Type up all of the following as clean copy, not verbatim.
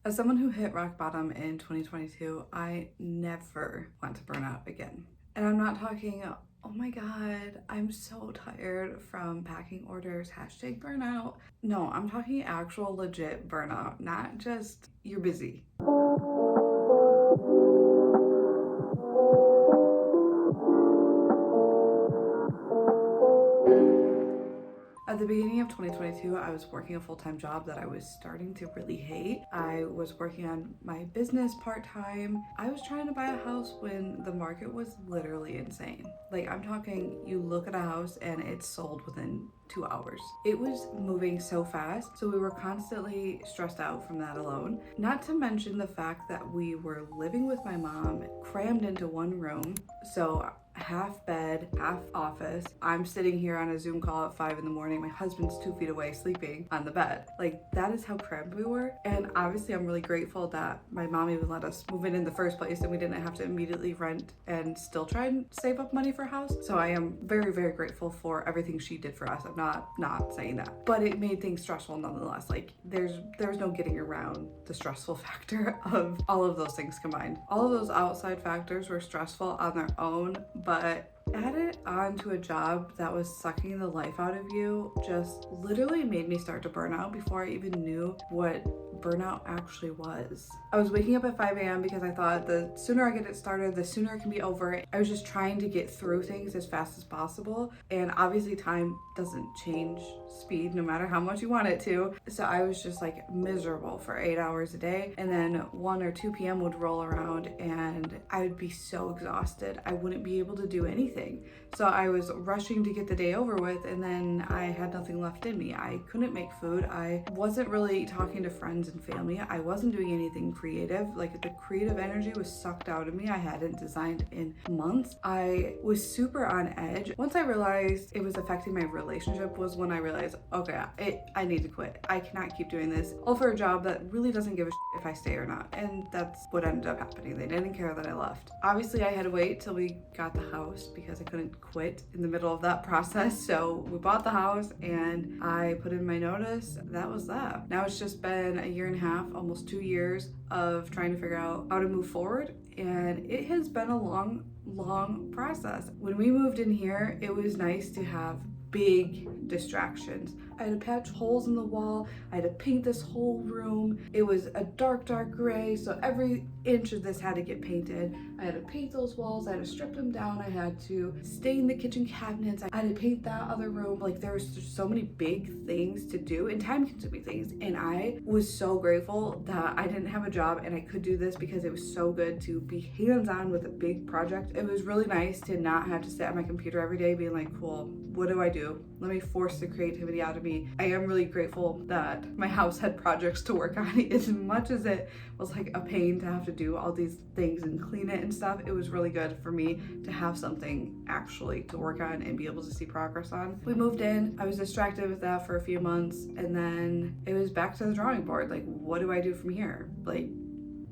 As someone who hit rock bottom in 2022, I never want to burn out again. And I'm not talking, oh my God, I'm so tired from packing orders, hashtag burnout. No, I'm talking actual legit burnout, not just you're busy. At the beginning of 2022, I was working a full-time job that I was starting to really hate. I was working on my business part-time. I was trying to buy a house when the market was literally insane. Like, I'm talking, you look at a house and it's sold within 2 hours. It was moving so fast, so we were constantly stressed out from that alone. Not to mention the fact that we were living with my mom, crammed into one room. So half bed, half office. I'm sitting here on a Zoom call at 5 in the morning. My husband's 2 feet away sleeping on the bed. Like, that is how cramped we were. And obviously I'm really grateful that my mom even let us move in the first place and we didn't have to immediately rent and still try and save up money for a house. So I am very, very grateful for everything she did for us. I'm not saying that. But it made things stressful nonetheless. Like, there's no getting around the stressful factor of all of those things combined. All of those outside factors were stressful on their own, but added on to a job that was sucking the life out of you just literally made me start to burn out before I even knew what burnout actually was. I was waking up at 5 a.m. because I thought the sooner I get it started, the sooner it can be over. I was just trying to get through things as fast as possible. And obviously time doesn't change speed no matter how much you want it to. So I was just like miserable for 8 hours a day. And then 1 or 2 p.m. would roll around and I would be so exhausted. I wouldn't be able to do anything. So I was rushing to get the day over with and then I had nothing left in me. I couldn't make food. I wasn't really talking to friends and family. I wasn't doing anything creative. Like, the creative energy was sucked out of me. I hadn't designed in months. I was super on edge. Once I realized it was affecting my relationship was when I realized, okay, I need to quit. I cannot keep doing this all for a job that really doesn't give a shit if I stay or not. And that's what ended up happening. They didn't care that I left. Obviously, I had to wait till we got the house because I couldn't quit in the middle of that process. So we bought the house and I put in my notice. That was that. Now it's just been a year and a half, almost 2 years of trying to figure out how to move forward. And it has been a long process. When we moved in here, it was nice to have big distractions. I had to patch holes in the wall. I had to paint this whole room. It was a dark gray, so every inch of this had to get painted. I had to paint those walls. I had to strip them down. I had to stain the kitchen cabinets. I had to paint that other room. Like, there was just so many big things to do and time-consuming things. And I was so grateful that I didn't have a job and I could do this because it was so good to be hands-on with a big project. It was really nice to not have to sit at my computer every day being like, cool, what do I do? Let me force the creativity out of me. I am really grateful that my house had projects to work on. As much as it was like a pain to have to do all these things and clean it and stuff, it was really good for me to have something actually to work on and be able to see progress on. We moved in. I was distracted with that for a few months and then it was back to the drawing board. Like, what do I do from here? Like,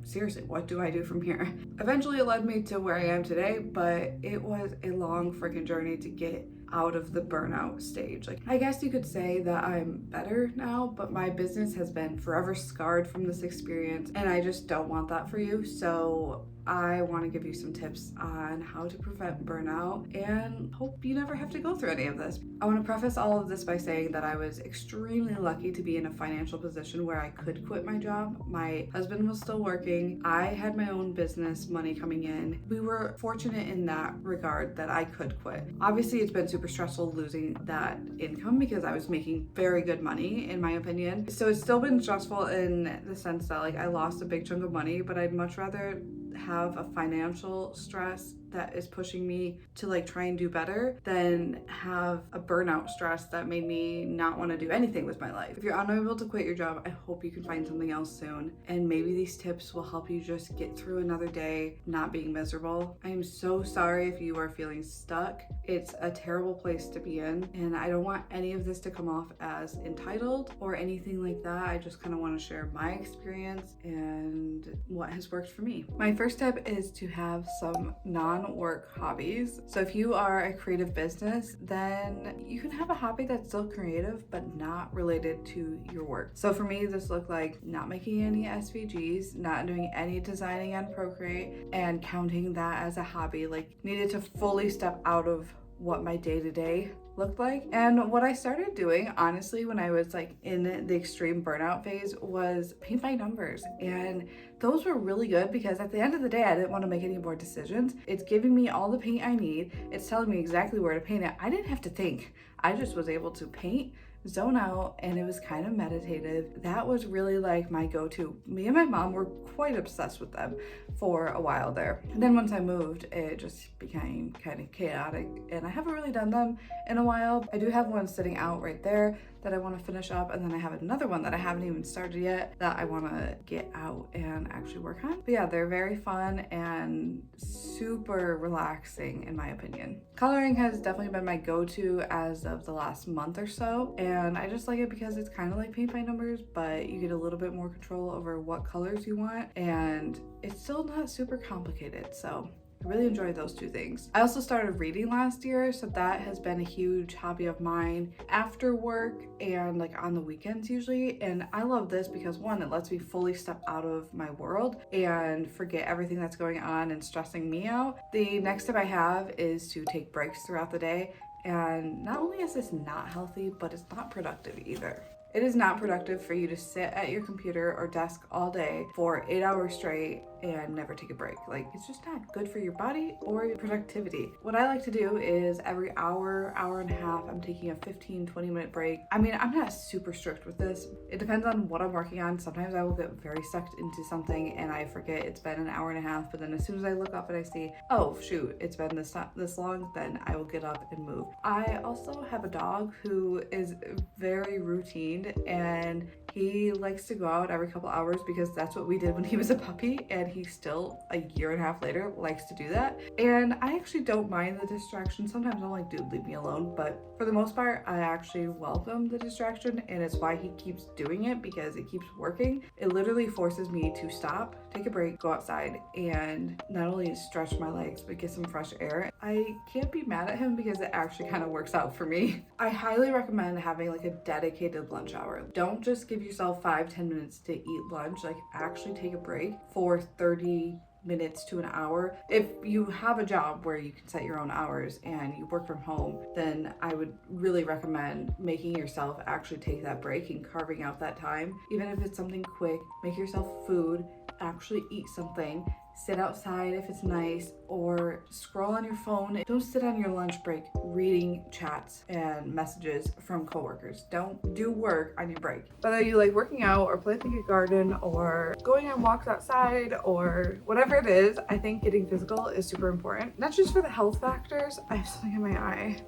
seriously, what do I do from here? Eventually it led me to where I am today, but it was a long freaking journey to get out of the burnout stage. Like, I guess you could say that I'm better now, but my business has been forever scarred from this experience and I just don't want that for you. So I want to give you some tips on how to prevent burnout and hope you never have to go through any of this. I want to preface all of this by saying that I was extremely lucky to be in a financial position where I could quit my job. My husband was still working. I had my own business, money coming in. We were fortunate in that regard that I could quit. Obviously, it's been super stressful losing that income because I was making very good money, in my opinion. So it's still been stressful in the sense that, like, I lost a big chunk of money, but I'd much rather have a financial stress that is pushing me to like try and do better than have a burnout stress that made me not want to do anything with my life. If you're unable to quit your job, I hope you can find something else soon. And maybe these tips will help you just get through another day not being miserable. I am so sorry if you are feeling stuck. It's a terrible place to be in. And I don't want any of this to come off as entitled or anything like that. I just kind of want to share my experience and what has worked for me. My first step is to have some non non-work hobbies. So if you are a creative business, then you can have a hobby that's still creative but not related to your work. So for me, this looked like not making any SVGs, not doing any designing on Procreate, and counting that as a hobby. Like, needed to fully step out of what my day-to-day looked like. And what I started doing, honestly, when I was like in the extreme burnout phase, was paint by numbers. And those were really good because at the end of the day, I didn't want to make any more decisions. It's giving me all the paint I need. It's telling me exactly where to paint it. I didn't have to think. I just was able to paint, zone out, and it was kind of meditative. That was really like my go-to. Me and my mom were quite obsessed with them for a while there. And then once I moved, it just became kind of chaotic, and I haven't really done them in a while. I do have one sitting out right there that I want to finish up, and then I have another one that I haven't even started yet that I want to get out and actually work on. But yeah, they're very fun and super relaxing in my opinion. Coloring has definitely been my go-to as of the last month or so, and I just like it because it's kind of like paint by numbers, but you get a little bit more control over what colors you want, and it's still not super complicated. So I really enjoy those two things. I also started reading last year, so that has been a huge hobby of mine after work and like on the weekends usually. And I love this because one, it lets me fully step out of my world and forget everything that's going on and stressing me out. The next tip I have is to take breaks throughout the day. And not only is this not healthy, but it's not productive either. It is not productive for you to sit at your computer or desk all day for 8 hours straight and never take a break. Like, it's just not good for your body or your productivity. What I like to do is every hour, hour and a half, I'm taking a 15-20 minute break. I mean, I'm not super strict with this. It depends on what I'm working on. Sometimes I will get very sucked into something and I forget it's been an hour and a half, but then as soon as I look up and I see, oh shoot, it's been this long, then I will get up and move. I also have a dog who is very routine, and he likes to go out every couple hours because that's what we did when he was a puppy, and he still, a year and a half later, likes to do that. And I actually don't mind the distraction. Sometimes I'm like, dude, leave me alone. But for the most part, I actually welcome the distraction, and it's why he keeps doing it, because it keeps working. It literally forces me to stop, take a break, go outside, and not only stretch my legs, but get some fresh air. I can't be mad at him because it actually kind of works out for me. I highly recommend having like a dedicated lunch hour. Don't just give yourself 5-10 minutes to eat lunch. Like, actually take a break for 30 minutes to an hour. If you have a job where you can set your own hours and you work from home, then I would really recommend making yourself actually take that break and carving out that time. Even if it's something quick, make yourself food, actually eat something, sit outside if it's nice, or scroll on your phone. Don't sit on your lunch break reading chats and messages from coworkers. Don't do work on your break. Whether you like working out or planting a garden or going on walks outside or whatever it is, I think getting physical is super important. Not just for the health factors. I have something in my eye.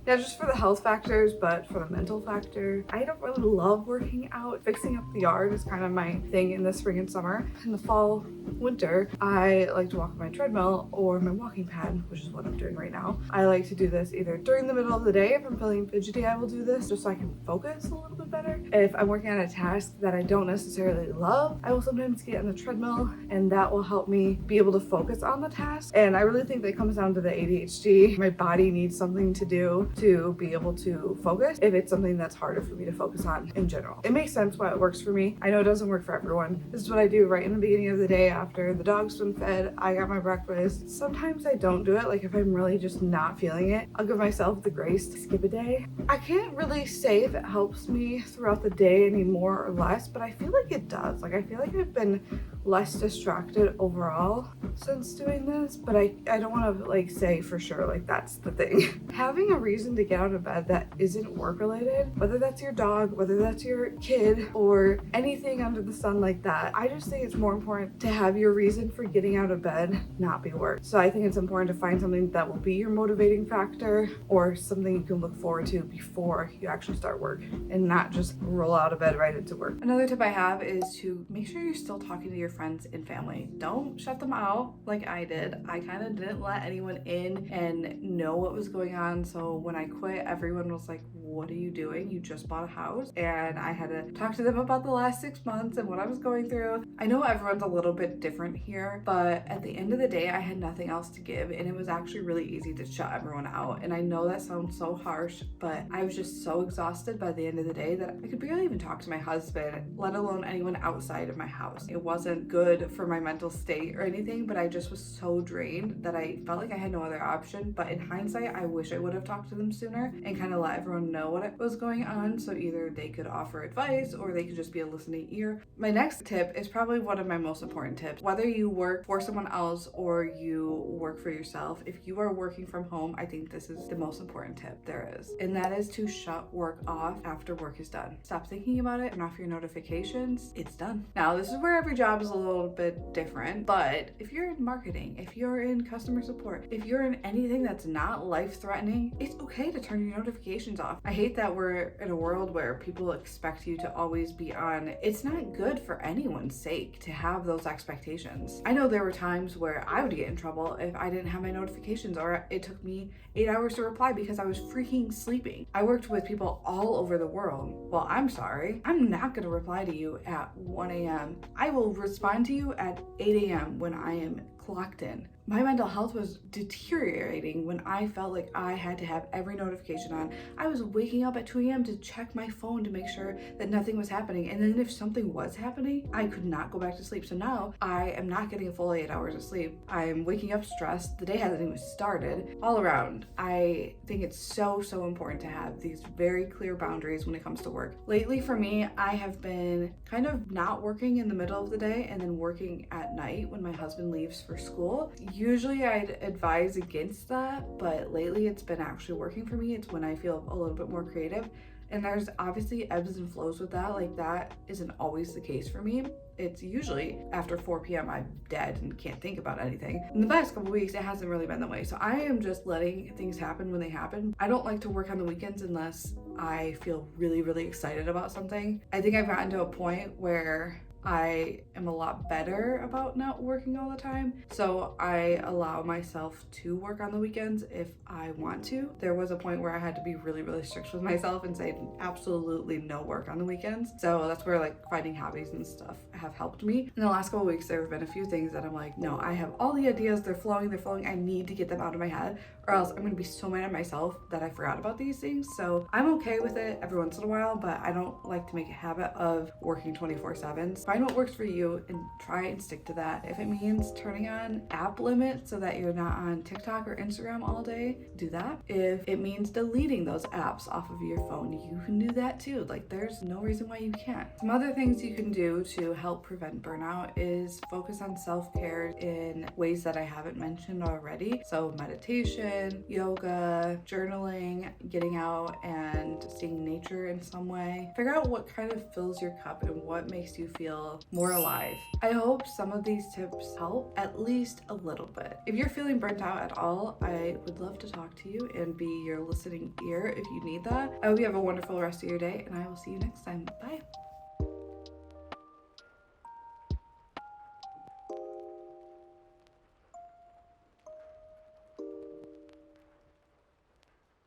Yeah, just for the health factors, but for the mental factor. I don't really love working out. Fixing up the yard is kind of my thing in the spring and summer. In the fall, winter, I like to walk on my treadmill or my walking pad, which is what I'm doing right now. I like to do this either during the middle of the day. If I'm feeling fidgety, I will do this just so I can focus a little bit better. If I'm working on a task that I don't necessarily love, I will sometimes get on the treadmill, and that will help me be able to focus on the task. And I really think that comes down to the ADHD. My body needs something to do to be able to focus if it's something that's harder for me to focus on in general. It makes sense why it works for me. I know it doesn't work for everyone. This is what I do right in the beginning of the day after the dog's been fed, I got my breakfast. Sometimes I don't do it. Like, if I'm really just not feeling it, I'll give myself the grace to skip a day. I can't really say if it helps me throughout the day any more or less, but I feel like it does. Like, I feel like I've been less distracted overall since doing this, but I don't want to like say for sure like that's the thing. Having a reason to get out of bed that isn't work related, whether that's your dog, whether that's your kid, or anything under the sun like that, I just think it's more important to have your reason for getting out of bed not be work. So I think it's important to find something that will be your motivating factor, or something you can look forward to before you actually start work, and not just roll out of bed right into work. Another tip I have is to make sure you're still talking to your friends and family. Don't shut them out like I did. I kind of didn't let anyone in and know what was going on, so when when I quit, everyone was like, what are you doing? You just bought a house. And I had to talk to them about the last 6 months and what I was going through. I know everyone's a little bit different here, but at the end of the day, I had nothing else to give, and it was actually really easy to shut everyone out. And I know that sounds so harsh, but I was just so exhausted by the end of the day that I could barely even talk to my husband, let alone anyone outside of my house. It wasn't good for my mental state or anything, but I just was so drained that I felt like I had no other option. But in hindsight, I wish I would have talked to them sooner and kind of let everyone know what was going on, so either they could offer advice or they could just be a listening ear. My next tip is probably one of my most important tips. Whether you work for someone else or you work for yourself, if you are working from home, I think this is the most important tip there is, and that is to shut work off after work is done. Stop thinking about it, turn off your notifications. It's done. Now, this is where every job is a little bit different, but if you're in marketing, if you're in customer support, if you're in anything that's not life-threatening, it's okay to turn your notifications off. I hate that we're in a world where people expect you to always be on. It's not good for anyone's sake to have those expectations. I know there were times where I would get in trouble if I didn't have my notifications, or it took me 8 hours to reply because I was freaking sleeping. I worked with people all over the world. Well, I'm sorry. I'm not going to reply to you at 1 a.m. I will respond to you at 8 a.m. when I am clocked in. My mental health was deteriorating when I felt like I had to have every notification on. I was waking up at 2 a.m. to check my phone to make sure that nothing was happening. And then if something was happening, I could not go back to sleep. So now I am not getting a full 8 hours of sleep. I'm waking up stressed. The day hasn't even started. All around, I think it's so important to have these very clear boundaries when it comes to work. Lately for me, I have been kind of not working in the middle of the day and then working at night when my husband leaves for school. Usually I'd advise against that, but lately it's been actually working for me. It's when I feel a little bit more creative. And there's obviously ebbs and flows with that. Like, that isn't always the case for me. It's usually after 4 p.m. I'm dead and can't think about anything. In the past couple weeks, it hasn't really been that way. So I am just letting things happen when they happen. I don't like to work on the weekends unless I feel really excited about something. I think I've gotten to a point where I am a lot better about not working all the time. So I allow myself to work on the weekends if I want to. There was a point where I had to be really strict with myself and say absolutely no work on the weekends. So that's where like finding hobbies and stuff have helped me. In the last couple of weeks, there have been a few things that I'm like, no, I have all the ideas, they're flowing. I need to get them out of my head, or else I'm gonna be so mad at myself that I forgot about these things. So I'm okay with it every once in a while, but I don't like to make a habit of working 24/7. Find what works for you and try and stick to that. If it means turning on app limits so that you're not on TikTok or Instagram all day, do that. If it means deleting those apps off of your phone, you can do that too. Like, there's no reason why you can't. Some other things you can do to help prevent burnout is focus on self-care in ways that I haven't mentioned already. So meditation, yoga, journaling, getting out and seeing nature in some way. Figure out what kind of fills your cup and what makes you feel more alive. I hope some of these tips help at least a little bit. If you're feeling burnt out at all, I would love to talk to you and be your listening ear if you need that. I hope you have a wonderful rest of your day, and I will see you next time. Bye.